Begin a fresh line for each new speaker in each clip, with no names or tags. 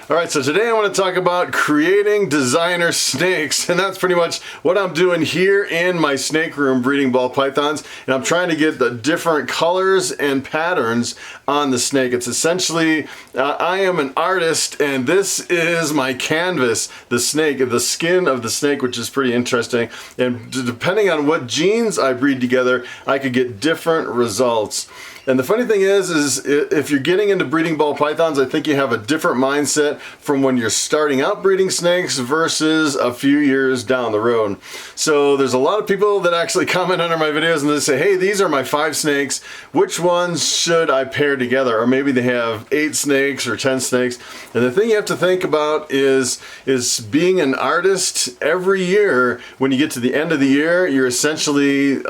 Alright, so today I want to talk about creating designer snakes, and that's pretty much what I'm doing here in my snake room breeding ball pythons, and I'm trying to get the different colors and patterns on the snake. It's essentially, I am an artist, and this is my canvas, the snake, the skin of the snake, which is pretty interesting, and depending on what genes I breed together, I could get different results. And the funny thing is if you're getting into breeding ball pythons, I think you have a different mindset from when you're starting out breeding snakes versus a few years down the road. So there's a lot of people that actually comment under my videos and they say, hey, these are my 5 snakes. Which ones should I pair together? Or maybe they have 8 snakes or 10 snakes. And the thing you have to think about is being an artist. Every year, when you get to the end of the year, you're essentially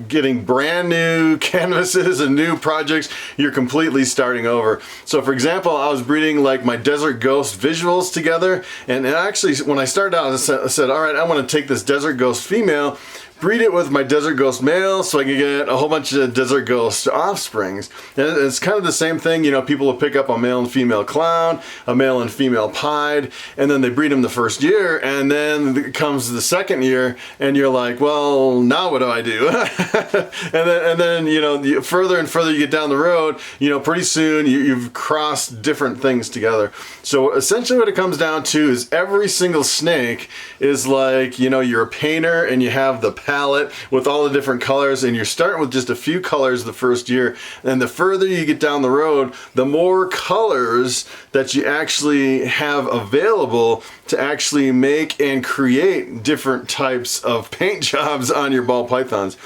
getting brand new canvases and new projects. You're completely starting over. So for example, I was breeding like my Desert Ghost visuals together, and actually when I started out, I said, all right, I want to take this Desert Ghost female, breed it with my Desert Ghost male so I can get a whole bunch of Desert Ghost offsprings. And it's kind of the same thing, you know, people will pick up a male and female clown, a male and female pied, and then they breed them the first year, and then comes the second year, and you're like, well, now what do I do? and then you know, further and further you get down the road, you know, pretty soon you've crossed different things together. So essentially what it comes down to is every single snake is like, you know, you're a painter and you have the palette with all the different colors, and you're starting with just a few colors the first year, and the further you get down the road, the more colors that you actually have available to actually make and create different types of paint jobs on your ball pythons.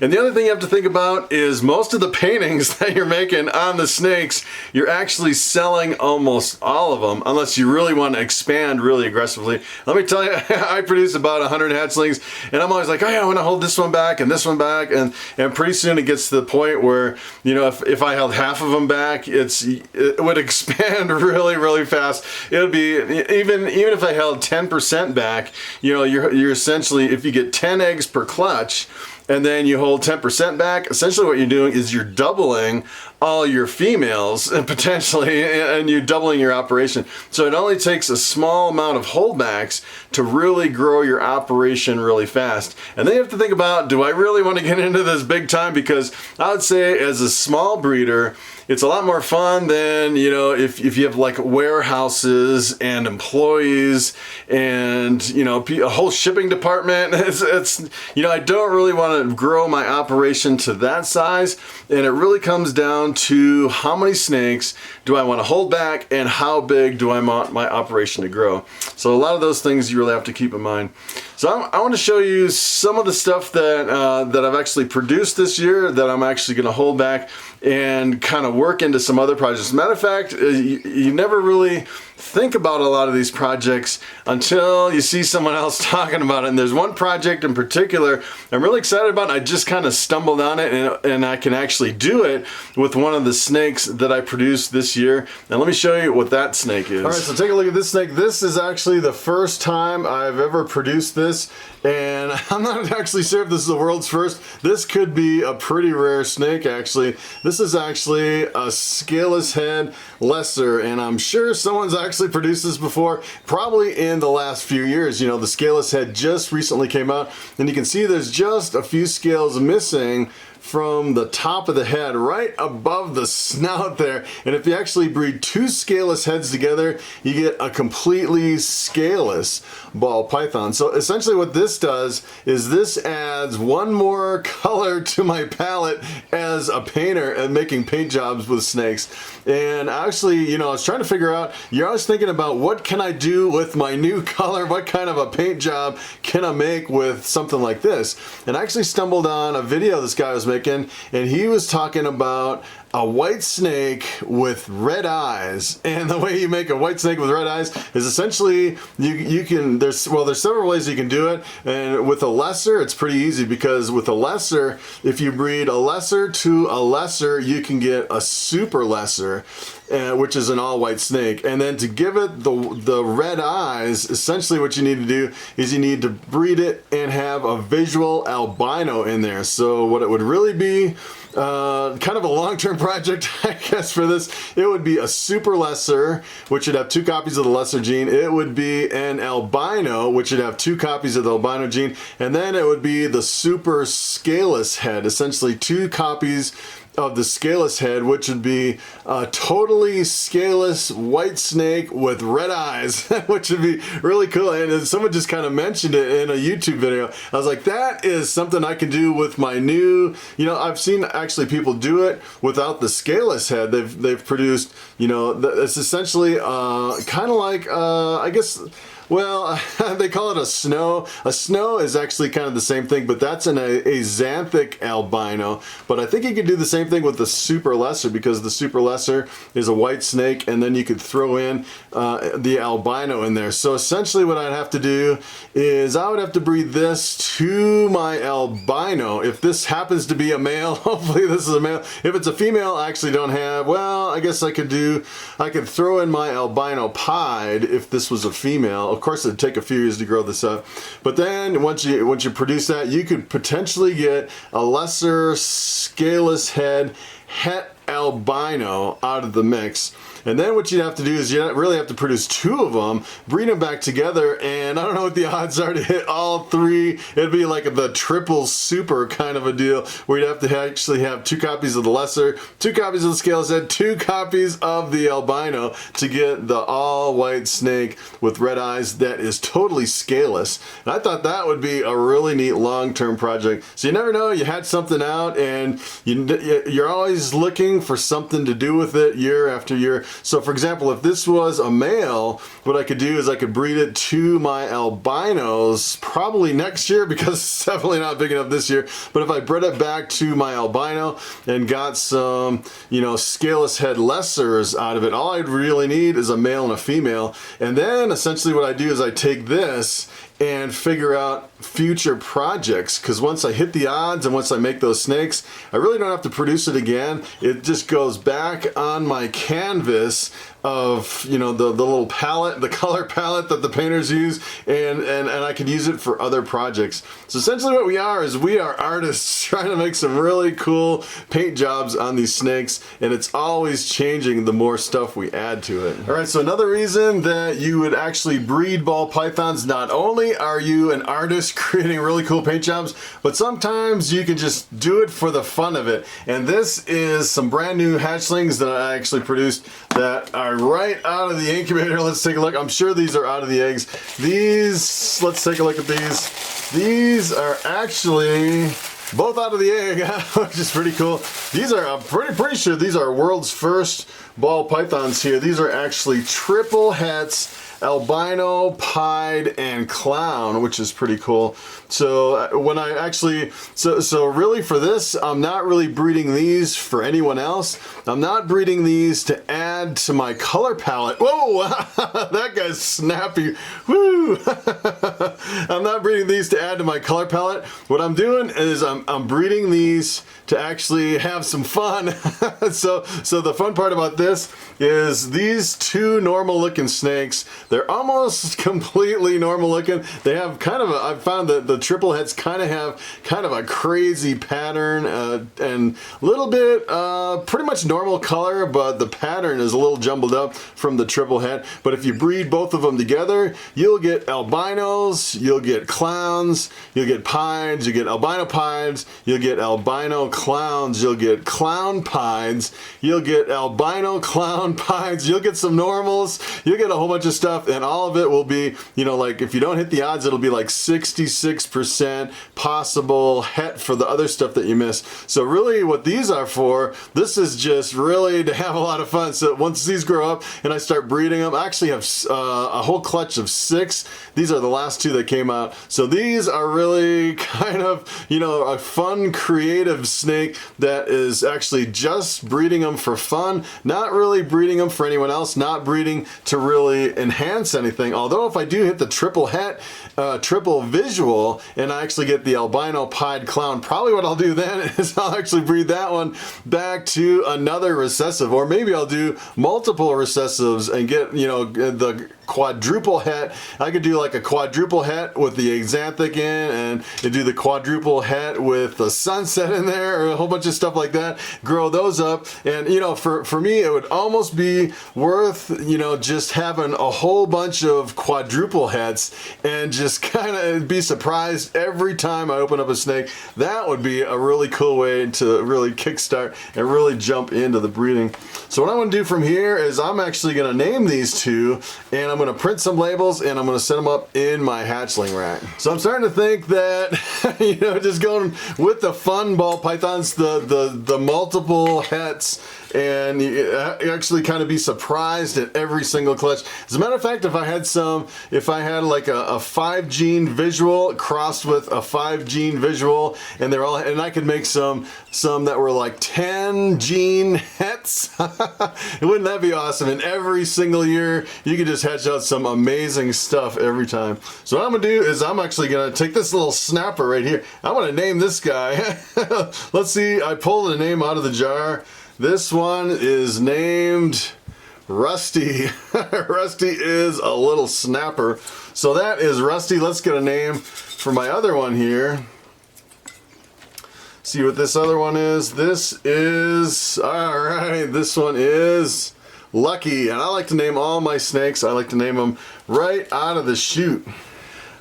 And the other thing you have to think about is most of the paintings that you're making on the snakes, you're actually selling almost all of them, unless you really want to expand really aggressively. Let me tell you, I produce about 100 hatchlings, and I'm always like, oh yeah, I want to hold this one back and this one back, and pretty soon it gets to the point where, you know, if I held half of them back, it would expand really, really fast. It would be, even if I held 10% back, you know, you're essentially, if you get 10 eggs per clutch, and then you hold 10% back, essentially what you're doing is you're doubling all your females and potentially, and you're doubling your operation. So it only takes a small amount of holdbacks to really grow your operation really fast. And then you have to think about, do I really want to get into this big time? Because I would say as a small breeder, it's a lot more fun than, you know, if you have like warehouses and employees and, you know, a whole shipping department. It's you know, I don't really want to grow my operation to that size, and it really comes down to how many snakes do I want to hold back and how big do I want my operation to grow. So a lot of those things you really have to keep in mind. So I want to show you some of the stuff that I've actually produced this year that I'm actually going to hold back and kind of work into some other projects. As a matter of fact, you never really think about a lot of these projects until you see someone else talking about it. And there's one project in particular I'm really excited about. I just kind of stumbled on it, and I can actually do it with one of the snakes that I produced this year. And let me show you what that snake is. All right, so take a look at this snake. This is actually the first time I've ever produced this, and I'm not actually sure if this is the world's first. This could be a pretty rare snake, actually. This is actually a scaleless head lesser, and I'm sure someone's actually produced this before, probably in the last few years. You know, the scaleless head just recently came out, and you can see there's just a few scales missing from the top of the head right above the snout there. And if you actually breed 2 scaleless heads together, you get a completely scaleless ball python. So essentially what this does is this adds one more color to my palette as a painter and making paint jobs with snakes. And actually, you know, I was trying to figure out, you're always thinking about what can I do with my new color? What kind of a paint job can I make with something like this? And I actually stumbled on a video this guy was making, and he was talking about a white snake with red eyes. And the way you make a white snake with red eyes is essentially you can, there's several ways you can do it. And with a lesser, it's pretty easy, because with a lesser, if you breed a lesser to a lesser, you can get a super lesser. which is an all white snake. And then to give it the red eyes, essentially what you need to do is you need to breed it and have a visual albino in there. So what it would really be, kind of a long-term project, I guess, for this, it would be a super lesser, which would have 2 copies of the lesser gene. It would be an albino, which would have 2 copies of the albino gene. And then it would be the super scaleless head, essentially 2 copies of the scaleless head, which would be a totally scaleless white snake with red eyes, which would be really cool. And someone just kind of mentioned it in a YouTube video. I was like, that is something I can do with my new, you know, I've seen actually people do it without the scaleless head. They've produced, you know, it's essentially kind of like, I guess, well, they call it a snow. A snow is actually kind of the same thing, but that's an axanthic albino. But I think you could do the same thing with the super lesser, because the super lesser is a white snake, and then you could throw in the albino in there. So essentially what I'd have to do is I would have to breed this to my albino. If this happens to be a male, hopefully this is a male. If it's a female, I actually don't have, well, I guess I could throw in my albino pied if this was a female. Of course, it'd take a few years to grow this up, but then once you produce that, you could potentially get a lesser scaleless head het albino out of the mix. And then what you'd have to do is you really have to produce 2 of them, breed them back together, and I don't know what the odds are to hit all 3. It'd be like the triple super kind of a deal, where you'd have to actually have 2 copies of the lesser, 2 copies of the scaleless head, 2 copies of the albino to get the all white snake with red eyes that is totally scaleless. And I thought that would be a really neat long-term project. So you never know, you had something out and you're always looking for something to do with it year after year. So for example, if this was a male, what I could do is I could breed it to my albinos probably next year, because it's definitely not big enough this year. But if I bred it back to my albino and got some, you know, scaleless head lessers out of it, all I'd really need is a male and a female. And then essentially what I do is I take this and figure out future projects, because once I hit the odds and once I make those snakes, I really don't have to produce it again. It just goes back on my canvas of, you know, the little palette, the color palette that the painters use, and I can use it for other projects. So essentially what we are is we are artists trying to make some really cool paint jobs on these snakes, and it's always changing the more stuff we add to it. All right, so another reason that you would actually breed ball pythons, not only are you an artist creating really cool paint jobs, but sometimes you can just do it for the fun of it. And this is some brand new hatchlings that I actually produced that are right out of the incubator. Let's take a look. I'm sure these are out of the eggs. These, let's take a look at these. These are actually both out of the egg, which is pretty cool. These are, I'm pretty sure these are world's first ball pythons here. These are actually triple hets, albino, pied, and clown, which is pretty cool. So when I actually, so really for this, I'm not really breeding these for anyone else. I'm not breeding these to add to my color palette. Whoa, that guy's snappy. Woo! I'm not breeding these to add to my color palette. What I'm doing is I'm breeding these to actually have some fun. So the fun part about this is these 2 normal looking snakes, they're almost completely normal looking. They have kind of a, I've found that the triple heads kind of have kind of a crazy pattern and a little bit pretty much normal color, but the pattern is a little jumbled up from the triple head. But if you breed both of them together, you'll get albinos, you'll get clowns, you'll get pieds, you get albino pieds, you'll get albino clowns, you'll get clown pieds, you'll get albino clown pieds, you'll get some normals, you'll get a whole bunch of stuff, and all of it will be, you know, like if you don't hit the odds, it'll be like 66% possible het for the other stuff that you miss. So really what these are for, this is just really to have a lot of fun. So once these grow up and I start breeding them, I actually have a whole clutch of 6. These are the last 2 that came out. So these are really kind of, you know, a fun, creative snake that is actually just breeding them for fun, not really breeding them for anyone else, not breeding to really enhance enhance anything. Although if I do hit the triple visual and I actually get the albino pied clown, probably what I'll do then is I'll actually breed that one back to another recessive, or maybe I'll do multiple recessives and get, you know, the quadruple het. I could do like a quadruple het with the axanthic in, and do the quadruple het with the sunset in there, or a whole bunch of stuff like that. Grow those up, and you know, for me, it would almost be worth, you know, just having a whole bunch of quadruple hets and just kind of be surprised every time I open up a snake. That would be a really cool way to really kickstart and really jump into the breeding. So what I'm going to do from here is I'm actually going to name these two, and I'm going to print some labels, and I'm going to set them up in my hatchling rack. So I'm starting to think that, you know, just going with the fun ball pythons, the multiple hets, and you actually kind of be surprised at every single clutch. As a matter of fact, if I had like a 5 gene visual crossed with a 5 gene visual, and I could make some that were like 10 gene hets. Wouldn't that be awesome? And every single year you could just hatch out some amazing stuff every time. So what I'm gonna do is I'm actually gonna take this little snapper right here. I'm gonna name this guy. Let's see, I pulled the name out of the jar. This one is named Rusty. Rusty is a little snapper. So that is Rusty. Let's get a name for my other one here. See what this other one is. This is, all right, this one is Lucky. And I like to name all my snakes, I like to name them right out of the chute.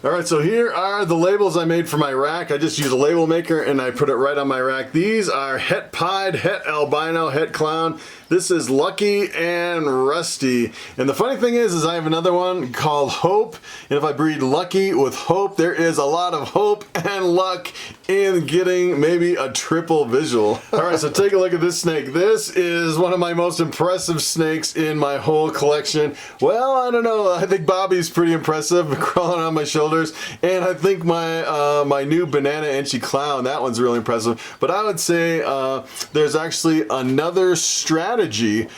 All right, so here are the labels I made for my rack. I just use a label maker and I put it right on my rack. These are het pied, het albino, het clown. This is Lucky and Rusty. And the funny thing is I have another one called Hope. And if I breed Lucky with Hope, there is a lot of hope and luck in getting maybe a triple visual. All right, so take a look at this snake. This is one of my most impressive snakes in my whole collection. Well, I don't know. I think Bobby's pretty impressive, crawling on my shoulders. And I think my new Banana Inchy Clown, that one's really impressive. But I would say there's actually another strategy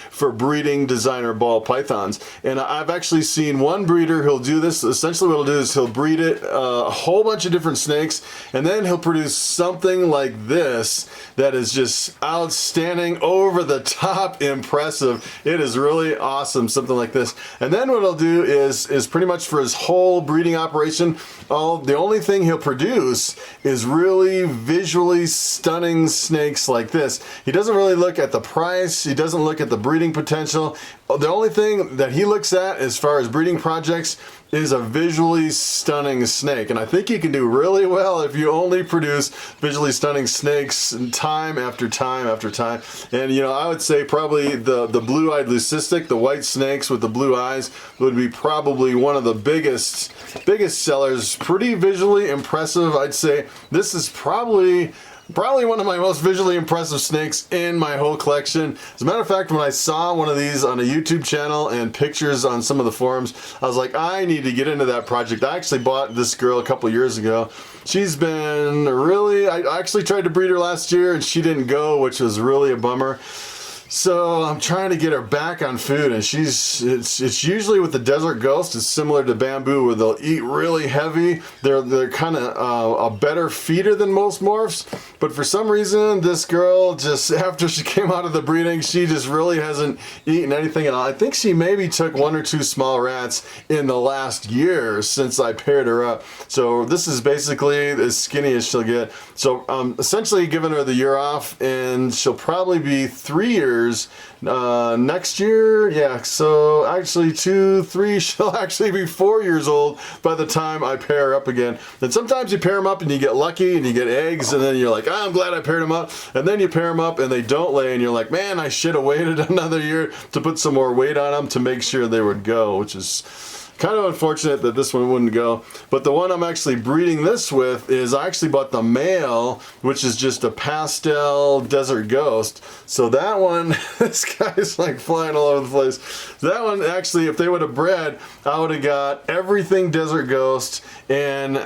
for breeding designer ball pythons, and I've actually seen one breeder who'll do this. Essentially what he'll do is he'll breed it a whole bunch of different snakes, and then he'll produce something like this that is just outstanding, over the top impressive. It is really awesome, something like this. And then what he'll do is pretty much for his whole breeding operation, the only thing he'll produce is really visually stunning snakes like this. He doesn't really look at the price, he doesn't look at the breeding potential. The only thing that he looks at as far as breeding projects is a visually stunning snake. And I think you can do really well if you only produce visually stunning snakes time after time after time. And you know, I would say probably the blue-eyed leucistic, the white snakes with the blue eyes, would be probably one of the biggest sellers. Pretty visually impressive. I'd say this is probably one of my most visually impressive snakes in my whole collection. As a matter of fact, when I saw one of these on a YouTube channel and pictures on some of the forums, I was like, I need to get into that project. I actually bought this girl a couple years ago. She's been really, I actually tried to breed her last year and she didn't go, which was really a bummer. So I'm trying to get her back on food, and it's usually with the desert ghost. It's similar to bamboo, where they'll eat really heavy. They're kind of a better feeder than most morphs, but for some reason this girl, just after she came out of the breeding, she just really hasn't eaten anything at all. I think she maybe took 1 or 2 small rats in the last year since I paired her up. So this is basically as skinny as she'll get. So essentially giving her the year off, and she'll probably be 3 years next year. Yeah, so actually 2, 3, she'll actually be 4 years old by the time I pair her up again. And sometimes you pair them up and you get lucky and you get eggs, and then you're like, oh, I'm glad I paired them up. And then you pair them up and they don't lay, and you're like, man, I should have waited another year to put some more weight on them to make sure they would go, which is kind of unfortunate that this one wouldn't go. But the one I'm actually breeding this with is, I actually bought the male, which is just a pastel desert ghost. So that one, this guy's like flying all over the place. So that one actually, if they would have bred, I would have got everything desert ghost, and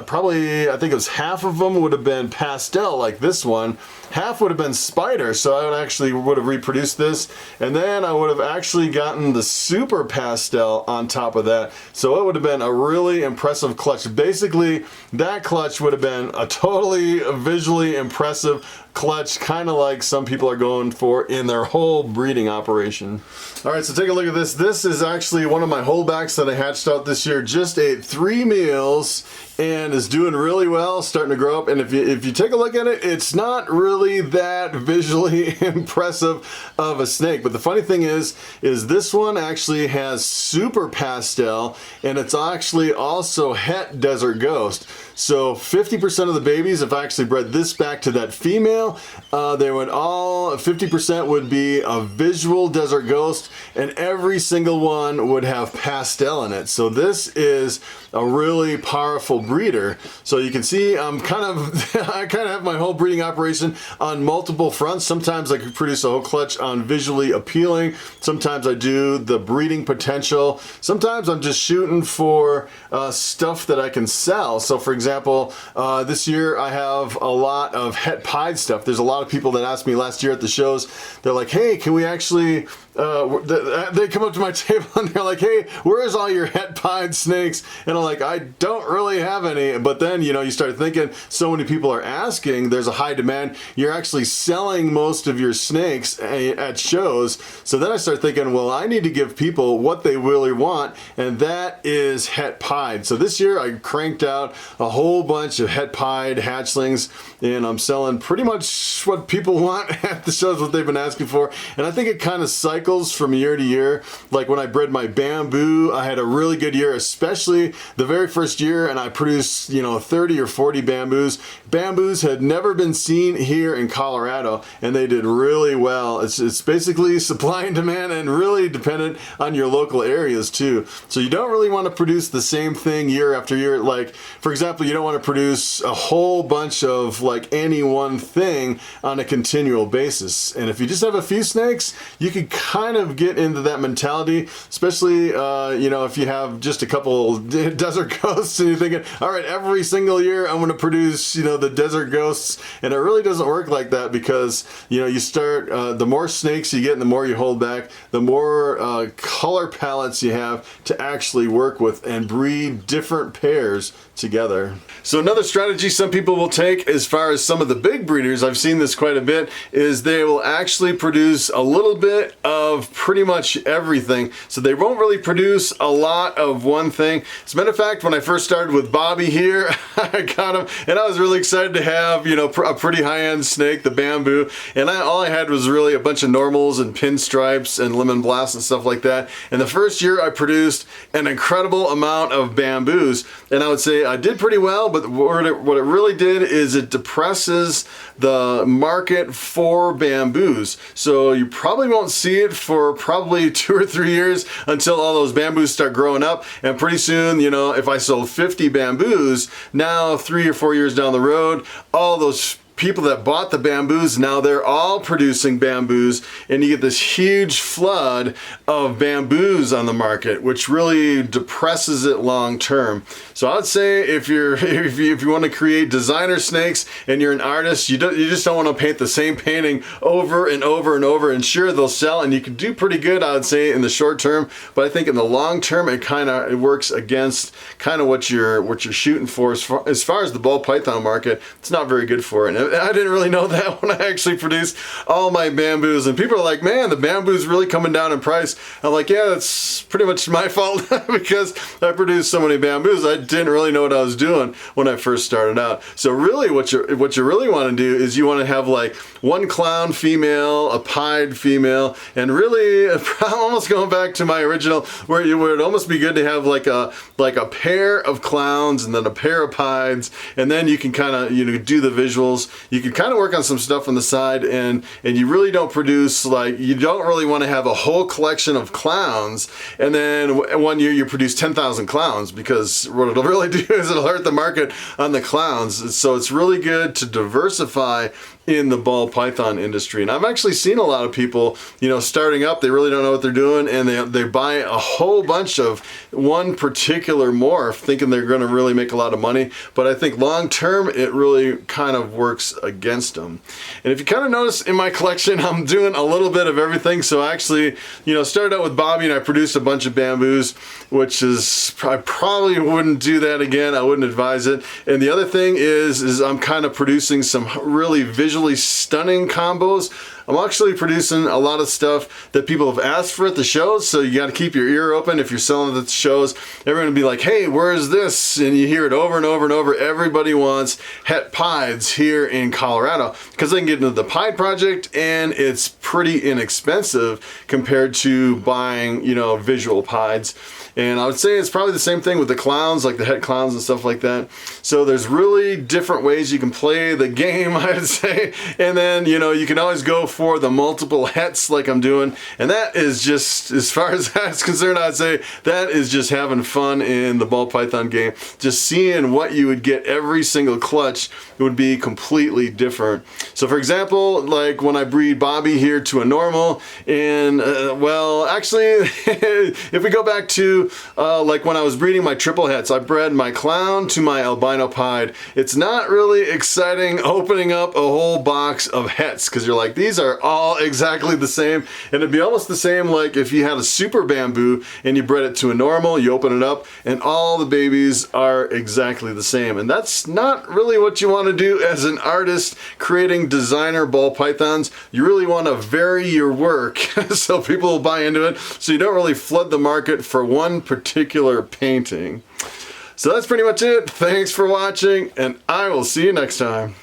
probably, I think it was half of them would have been pastel like this one, half would have been spider, so I would have reproduced this, and then I would have actually gotten the super pastel on top of that, so it would have been a really impressive clutch. Basically, that clutch would have been a totally visually impressive clutch, kind of like some people are going for in their whole breeding operation. All right, so take a look at this. This is actually one of my holdbacks that I hatched out this year. Just ate 3 meals and is doing really well, starting to grow up. And if you take a look at it, it's not really that visually impressive of a snake. But the funny thing is this one actually has super pastel, and it's actually also het desert ghost. So 50% of the babies, if I actually bred this back to that female, they would all, 50% would be a visual desert ghost, and every single one would have pastel in it. So this is a really powerful breeder. So you can see I kind of have my whole breeding operation on multiple fronts. Sometimes I could produce a whole clutch on visually appealing. Sometimes I do the breeding potential. Sometimes I'm just shooting for stuff that I can sell. So for example, this year I have a lot of het pied stuff. There's a lot of people that asked me last year at the shows, they're like, hey, can we actually, they come up to my table and they're like, hey, where's all your het pied snakes? And I'm like, I don't really have any. But then, you know, you start thinking, so many people are asking, there's a high demand, you're actually selling most of your snakes at shows. So then I start thinking, well, I need to give people what they really want, and that is het pied. So this year I cranked out a whole bunch of het pied hatchlings, and I'm selling pretty much what people want at the shows, what they've been asking for. And I think it kind of cycles from year to year. Like when I bred my bamboo, I had a really good year, especially the very first year, and I produced, you know, 30 or 40 bamboos. Bamboos had never been seen here in Colorado, and they did really well. It's basically supply and demand, and really dependent on your local areas too. So you don't really want to produce the same thing year after year. Like, for example, you don't want to produce a whole bunch of like any one thing on a continual basis. And if you just have a few snakes, you could kind of get into that mentality, especially you know, if you have just a couple desert ghosts and you're thinking, all right, every single year I'm going to produce, you know, the desert ghosts. And it really doesn't work like that, because, you know, you start, the more snakes you get and the more you hold back, the more color palettes you have to actually work with and breed different pairs together. So another strategy some people will take, as far as some of the big breeders, I've seen this quite a bit, is they will actually produce a little bit of pretty much everything. So they won't really produce a lot of one thing. As a matter of fact, when I first started with Bobby here, I got him, and I was really excited to have, you know, a pretty high-end snake, the bamboo, and all I had was really a bunch of normals and pinstripes and lemon blasts and stuff like that. And the first year I produced an incredible amount of bamboos, and I would say I did pretty well, but what it really did is it depresses the market for bamboos. So you probably won't see it for probably 2 or 3 years until all those bamboos start growing up. And pretty soon, you know, if I sold 50 bamboos, now 3 or 4 years down the road, all those people that bought the bamboos, now they're all producing bamboos, and you get this huge flood of bamboos on the market, which really depresses it long term. So I would say if you want to create designer snakes and you're an artist, you just don't want to paint the same painting over and over and over. And sure, they'll sell and you can do pretty good, I would say, in the short term, but I think in the long term it works against kind of what you're shooting for. As far as the ball python market, it's not very good for it. And I didn't really know that when I actually produced all my bamboos, and people are like, man, the bamboo's really coming down in price. I'm like, yeah, that's pretty much my fault because I produced so many bamboos. I didn't really know what I was doing when I first started out. So really what you really want to do is you want to have like one clown female, a pied female, and really almost going back to my original where it would almost be good to have like a pair of clowns and then a pair of pieds, and then you can kind of, you know, do the visuals. you can kind of work on some stuff on the side, and you really don't produce, like, you don't really want to have a whole collection of clowns and then one year you produce 10,000 clowns, because what it'll really do is it'll hurt the market on the clowns. So it's really good to diversify in the ball python industry. And I've actually seen a lot of people, you know, starting up, they really don't know what they're doing, and they buy a whole bunch of one particular morph thinking they're going to really make a lot of money. But I think long term it really kind of works against them. And if you kind of notice in my collection, I'm doing a little bit of everything. So I actually, you know, started out with Bobby and I produced a bunch of bamboos, which is, I probably wouldn't do that again. I wouldn't advise it. And the other thing is I'm kind of producing some really visually stunning combos. I'm actually producing a lot of stuff that people have asked for at the shows, so you got to keep your ear open. If you're selling at the shows, everyone will be like, hey, where is this? And you hear it over and over and over. Everybody wants het pieds here in Colorado because they can get into the pied project and it's pretty inexpensive compared to buying, you know, visual pieds. And I would say it's probably the same thing with the clowns, like the het clowns and stuff like that. So there's really different ways you can play the game, I'd say. And then, you know, you can always go for the multiple hets like I'm doing. And that is just, as far as that's concerned, I'd say that is just having fun in the ball python game. Just seeing what you would get every single clutch would be completely different. So for example, like when I breed Bobby here to a normal, and well, actually, if we go back to like when I was breeding my triple hets, I bred my clown to my albino pied. It's not really exciting opening up a whole box of hets because you're like, these are all exactly the same. And it'd be almost the same like if you had a super bamboo and you bred it to a normal, you open it up and all the babies are exactly the same. And that's not really what you want to do as an artist creating designer ball pythons. You really want to vary your work so people will buy into it, so you don't really flood the market for one particular painting. So that's pretty much it. Thanks for watching, and I will see you next time.